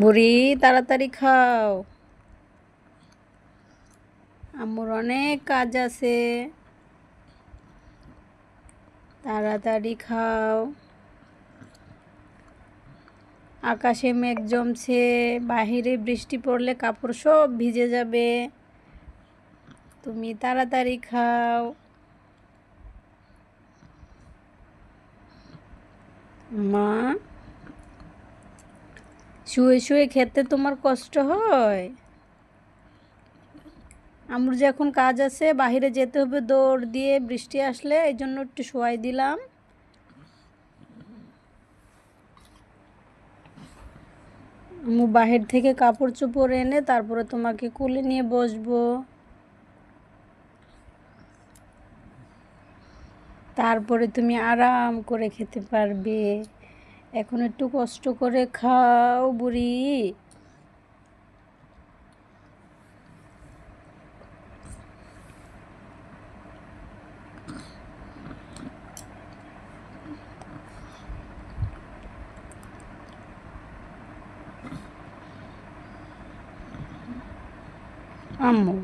বুড়ি, তাড়াতাড়ি খাও। আম্মুর অনেক কাজ আছে, তাড়াতাড়ি খাও। আকাশে মেঘ জমছে, বাহিরে বৃষ্টি পড়লে কাপড় সব ভিজে যাবে। তুমি তাড়াতাড়ি খাও। মা, শুয়ে শুয়ে খেতে তোমার কষ্ট হয়? আম্মুর যে এখন কাজ আছে, বাহিরে যেতে হবে দৌড় দিয়ে, বৃষ্টি আসলে এই জন্য একটু শোয়াই দিলাম। আম্মু বাহির থেকে কাপড় চোপড় এনে তারপরে তোমাকে কোলে নিয়ে বসবো, তারপরে তুমি আরাম করে খেতে পারবে। এখন একটু কষ্ট করে খাও বুড়ি। আম্মু